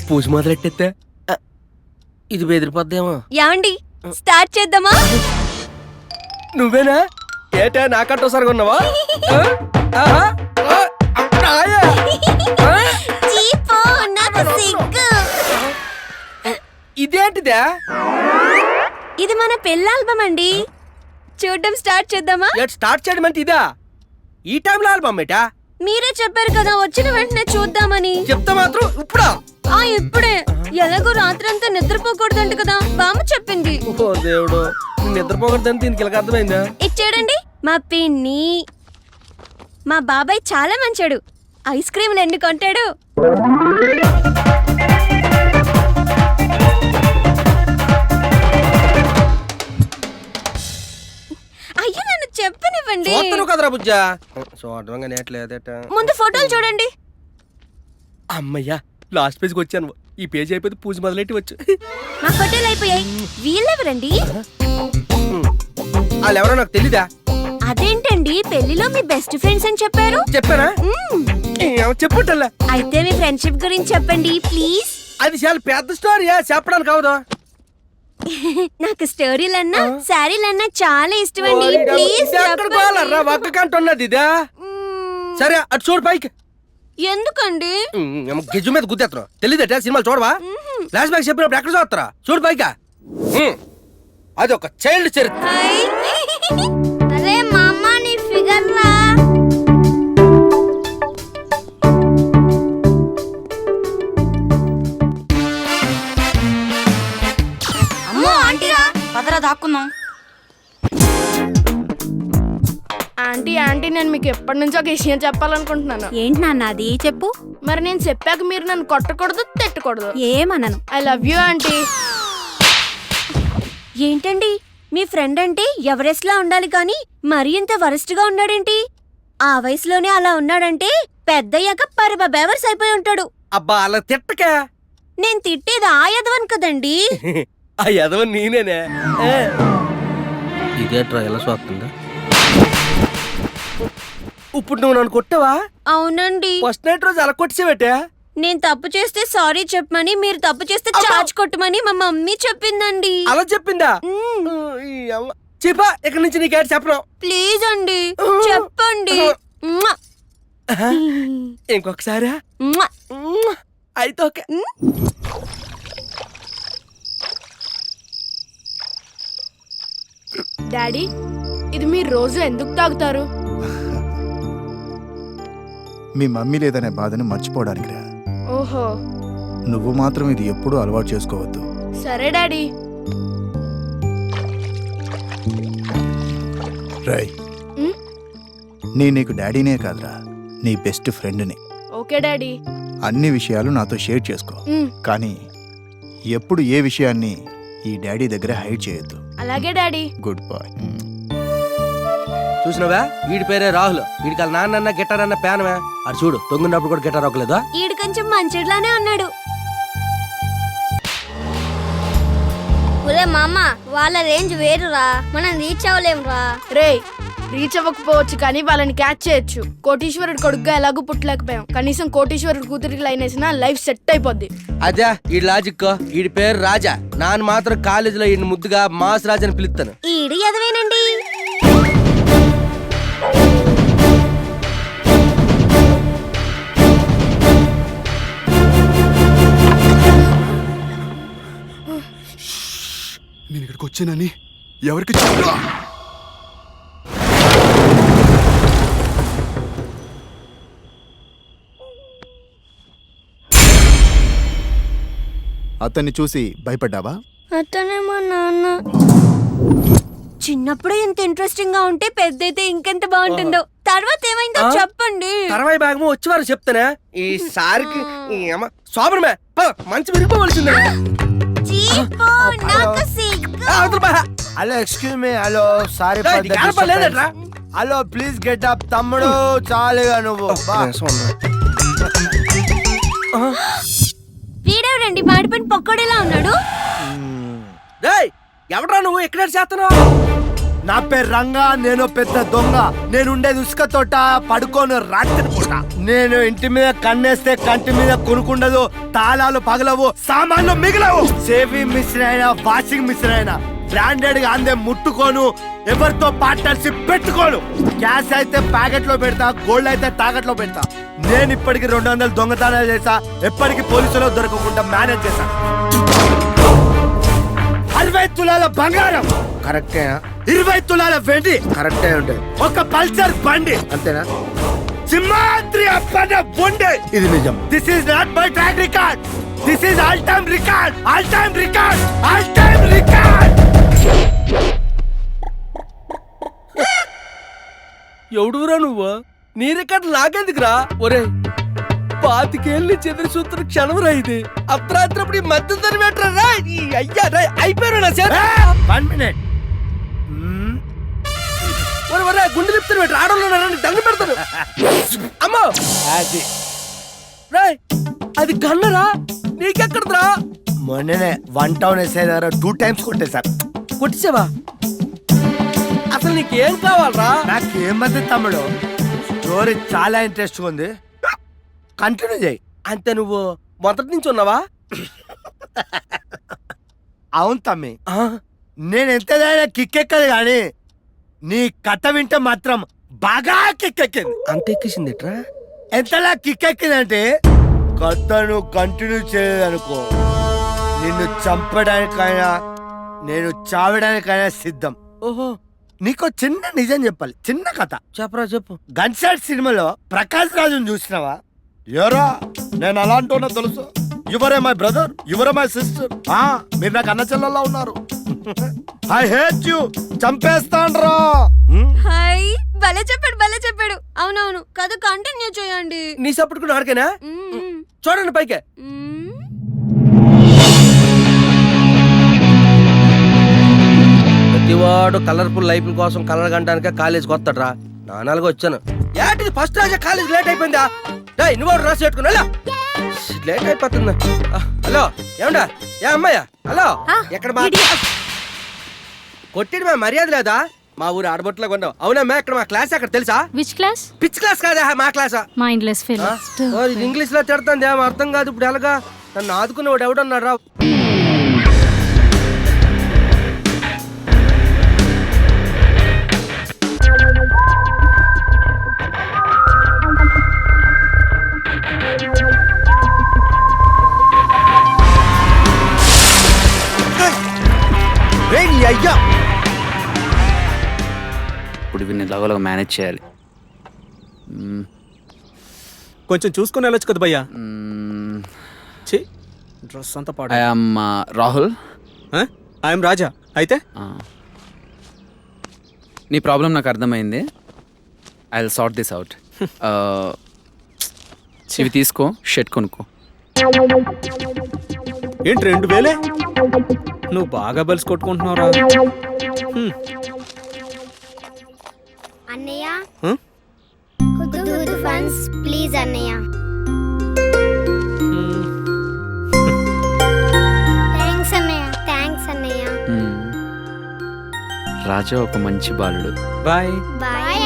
పూజ మొదలెట్టేస్తే ఇది బెదిరిపోద్దేమో. యాండి స్టార్ట్ చేద్దామా? నువ్వేనా? ఏటా నాకంటో సరిగా ఉన్నావా? ఇదేంటిదా? ఇది మన పెళ్లి ఆల్బమ్ అండి. చూడడం స్టార్ట్ చేద్దామా? స్టార్ట్ చేయడం అంటే ఇదా? ఈ టైంలో ఆల్బమ్ ఏటా? మీరే చెప్పారు కదా వచ్చిన వెంటనే చూద్దామని. చెప్తా మాత్రం ఇప్పుడా? ఇప్పుడే. ఎలాగో రాత్రంతా నిద్రపోకూడదంట కదా బామ్మ చెప్పింది. ఓ దేవుడు, నిద్రపోకూడదని దీనికి ఇలా అర్థమైందా? ఇచ్చాడండి మా పిన్ని. మా బాబాయ్ చాలా మంచాడు. ఐస్ క్రీములు ఎన్ని కొంటాడు. అయ్యో నన్ను చెప్పనివ్వండి. కదరా బుజ్జా, ముందు ఫోటోలు చూడండి. అమ్మయ్యా, లాస్ట్ పేజ్కి వచ్చాను. ఈ పేజ్ అయిపోతే పూజ మొదలెట్టి వచ్చు. మా ఫోటోలు అయిపోయాయి. వీళ్ళెవరండి? వాళ్ళెవరో నాకు తెలీదా? అదేంటండి పెళ్లిలో మీ బెస్ట్ ఫ్రెండ్స్ అని చెప్పారు. చెప్పానా? చెప్పుంటల్లా. అయితే మీ ఫ్రెండ్షిప్ గురించి చెప్పండి ప్లీజ్. అది చాలా పెద్ద స్టోరీయా, చెప్పడానికి అవదు. నాకు స్టోరీలన్నా శారీలన్నా చాలా ఇష్టం అండి. ప్లీజ్ ఒక్కకంటున్నది ఇదా? సరే అటు చూడు పైకి. ఎందుకండి? గిజ్జు మీద గుద్దేత్తరు. తెలీదట సినిమాలు చూడవా? ఫ్లాష్ బ్యాక్ చెప్పినప్పుడు ఎక్కడ చూస్తారా? చూడు పైకా. అది ఒక చైల్డ్ చరిత్ర. అరే మామ నీ ఫిగర్ రా. అమ్మో ఆంటీరా, పదరా దాక్కుందాం. ఆంటీ నేను మీకు ఎప్పటి నుంచో ఒక విషయం చెప్పాలనుకుంటున్నాను. ఏంటి నాన్న అది? చెప్పు. మరి నేను చెప్పాక మీరు నన్ను కొట్టకూడదు, తిట్టకూడదు. ఏమనను. I love you aunty. ఏంటండి మీ ఫ్రెండ్ అంటే ఎవరెస్ట్ లా ఉండాలి కానీ మరీ ఇంత వరస్ట్ గా ఉన్నాడేంటి? ఆ వయసులోనే అలా ఉన్నాడంటే పెద్దయ్యాక బెవర్స్ అయిపోయి ఉంటాడు. అబ్బా అలా తిట్టకా. నేను తిట్టేది ఆ యదవన్ కదండి. ఆ యదవన్ నేనేనే. ఇదే ట్రయల్ చూస్తుందా? ఇప్పుడు నువ్వు నన్ను కొట్టావా? అవునండి. ఫస్ట్ నైట్ రోజు అలా కొట్టిసేవటా? నేను తప్పు చేస్తే సారీ చెప్పమని, మీరు తప్పు చేస్తే చార్జ్ కొట్టమని మా మమ్మీ చెప్పిందండి. అలా చెప్పిందా? చెప్పా, ఇక్కడ నుంచి నీకేంటి చెప్పను. ప్లీజ్ అండి చెప్పండి. ఇంకొకసారి అయితే ఓకే. డాడీ ఇది మీరు రోజు ఎందుకు తాగుతారు? మీ మమ్మీ లేదనే బాధను మర్చిపోవడానికిరా. ఓహో. నువ్వు మాత్రం ఇది ఎప్పుడూ అలవాటు చేసుకోవద్దు. సరే డాడీ. రై, నీకు డాడీనే కాదురా, నీ బెస్ట్ ఫ్రెండ్ని. Okay daddy. అన్ని విషయాలు నాతో షేర్ చేసుకో, కానీ ఎప్పుడు ఏ విషయాన్ని ఈ డాడీ దగ్గర హైడ్ చేయొద్దు. అలాగే డాడీ. Good bye. చూసినవా, వీడి పేరే రాహుల్. వీడికి వాళ్ళ నాన్న గిటార్ అన్న ప్యానమే. అది చూడు, తొంగున్నప్పుడు కూడా గిటార్ ఒక్కలేదా? ఈడు కొంచెం మంచిలానే ఉన్నాడు. ఒరే మామ, వాళ్ళ రేంజ్ వేరురా, మనం రీచ్ అవ్వలేమురా. రే, రీచ్ అవ్వకపోవచ్చు కానీ వాళ్ళని క్యాచ్ చేయొచ్చు. కోటీశ్వరుడు కొడుకుగా ఎలాగూ పుట్టలేకపోయాం, కనీసం కోటీశ్వరుడు కూతురికి లైన్ వేసినా లైఫ్ సెట్ అయిపోద్ది. అదే ఈ లాజిక్. వీడి పేరు రాజా. నాన్న మాత్రం కాలేజీలో ఈయన ముద్దుగా మాస్ రాజా అని పిలుస్తాను. ఈడు ఎదవేనండి. నేను ఇక్కడికి వచ్చానని ఎవరికి చెప్పా? అతన్ని చూసి భయపడ్డావా? అతనే మా నాన్న. చిన్నప్పుడే ఇంత ఇంట్రెస్టింగ్ గా ఉంటే పెద్దయితే ఇంకెంత బాగుంటుందో. తర్వాత ఏమైందో చెప్పండి. కరవాయి భాగము వచ్చేవారు చెప్తానే ఈసారికి శోభనమే మంచి విరిగిపోవలసిందే చీపు, నాకు సిగ్గు. Hello excuse me hello sorry లేదట్రా హలో ప్లీజ్ గెట్ అప్ తమ్ముడు చాలుగా నువ్వు బా. వీడెవడండి మాడిపోయిన పక్కోడేలా ఉన్నాడు? ఎవడ్రా నువ్వు ఎక్కడ చేస్తున్నావు? నా పేరు రంగా, నేను పెద్ద దొంగ. నేను ఉండేది ఉసుక తోట, పడుకోను రాత్రి పూట. నేను ఇంటి మీద కన్నేస్తే కంటి మీద కొనుక్కుండదు, తాళాలు పగలవు, సామాన్లు మిగలవు. సేవింగ్ మిషన్ అయినా వాషింగ్ మిషన్ అయినా బ్రాండెడ్ గా అందే ముట్టుకోను, ఎవరితో పార్ట్నర్షిప్ పెట్టుకోను. క్యాష్ అయితే ప్యాకెట్ లో పెడతా, గోల్డ్ అయితే తాకట్లో పెడతా. నేను ఇప్పటికి 200 దొంగతనాలు చేసా, ఎప్పటికి పోలీసులో దొరకకుండా మేనేజ్ చేశా. 60 తులాల బంగారం కరెక్టేనా? 20 తులాల వెండి కరెక్టే ఉంటాయి. ఒక పల్సర్ బండి అంతేనా? సింహాద్రి అప్పన్న బొండే. ఇది నిజం. This is not my track record, this is all time record, all time record, all time record. ఎవడురా నువ్వు? నీ రికార్డు నాకెందుకురా? ఒరే 25 ఏళ్ళు చెదిరి సూత్ర క్షణం ఇది. అర్ధరాత్రి మధ్య తరివేట్రా అయ్యా అయిపోయారు నా చేత. 1 మినిట్. ఒరే గుండె చెప్తాను పెట్టు, ఆడోళ్ళు దండ పెడతాను. అమ్మో అది రాయ్ అది గన్నరా? నీకెక్కడరా? మొన్ననే 1 టౌన్ ఎస్ఐ దగ్గర 2 టైమ్స్ కొట్టేశా. కొట్టిసావా? అసలు నీకేం కావాలరా? నాకేమంది తమ్ముడు, స్టోరీ చాలా ఇంట్రెస్ట్ ఉంది, కంటిన్యూ చేయి. అంతే నువ్వు మొదటి నుంచి ఉన్నావా? అవును తమ్మి, నేను ఎంతదైనా కిక్కెక్కదు కానీ నీ కథ వింటే మాత్రం బాగా కిక్కెక్కింది. అంత ఎక్కిసింది ఎట్రా? ఎంతలా కిక్కెక్కిందంటే కథను కంటిన్యూ చేయలేదనుకో, నిన్ను చంపడానికైనా నేను చావడానికైనా సిద్ధం. ఓహో, నీకో చిన్న నిజం చెప్పాలి, చిన్న కథ. చెప్పరా చెప్పు. గన్ షాట్ సినిమాలో ప్రకాష్ రాజుని చూసినావా? ఎవరా నేను అలాంటి తెలుసు, you are my brother, you are my sister. మీరు నాకు అన్న చెల్లెల్లా ఉన్నారు. ఐ హేట్ యు, చంపేస్తాండ్రా. హాయ్, భలే చెప్పాడు. అవునవును, కథ కంటిన్యూ చేయండి. నీ సపోర్ట్ ఆడికేనా? చూడండి పైకే. ప్రతివాడు కలర్ఫుల్ లైఫ్ కోసం కలర్ గంటానికే కాలేజీకి వస్తాడ్రా. నాలుగు వచ్చాను. ఏంటిది ఫస్ట్ రాజా కాలేజ్ లేట్ అయిపోయిందా? నువ్వు రాసి పెట్టుకున్నా లేట్ అయిపోతుందా? హలో ఏమండా? ఏ అమ్మాయ్యా? హలో ఎక్కడ కొట్టిడు మా మర్యాద లేదా? మా ఊరు ఆడబొట్లో కొన్నావు. అవునమ్మా, ఇక్కడ మా క్లాస్ అక్కడ తెలుసా? Which class? పిచ్ క్లాస్ కాదా, మా క్లాసా. Mindless fellow. ఇంగ్లీష్ లో తిడుతుంది, ఏమో అర్థం కాదు. ఇప్పుడు ఎలాగా? నన్ను ఆదుకునేవాడు ఎవడన్నాడు రా? అయ్యా ఇప్పుడు వీడిని ఎలాగోలాగా మేనేజ్ చేయాలి. కొంచెం చూసుకుని వెళ్ళొచ్చు కదా భయ్యా. డ్రెస్ అంతా పాడు. ఐఎమ్ రాహుల్. ఐఎమ్ రాజా. అయితే నీ ప్రాబ్లం నాకు అర్థమైంది. I will sort this out. ఇవి తీసుకో, షర్ట్ కొనుక్కో. ఏంటి 2000? నువ్వు బాగా బల్స్ కొట్టుకుంటున్నావురా. అన్నయ్య కుదు ఫన్స్ ప్లీజ్ అన్నయ్య. థ్యాంక్స్ అన్నయ్య. రాజా ఒక మంచి బాలుడు. Bye bye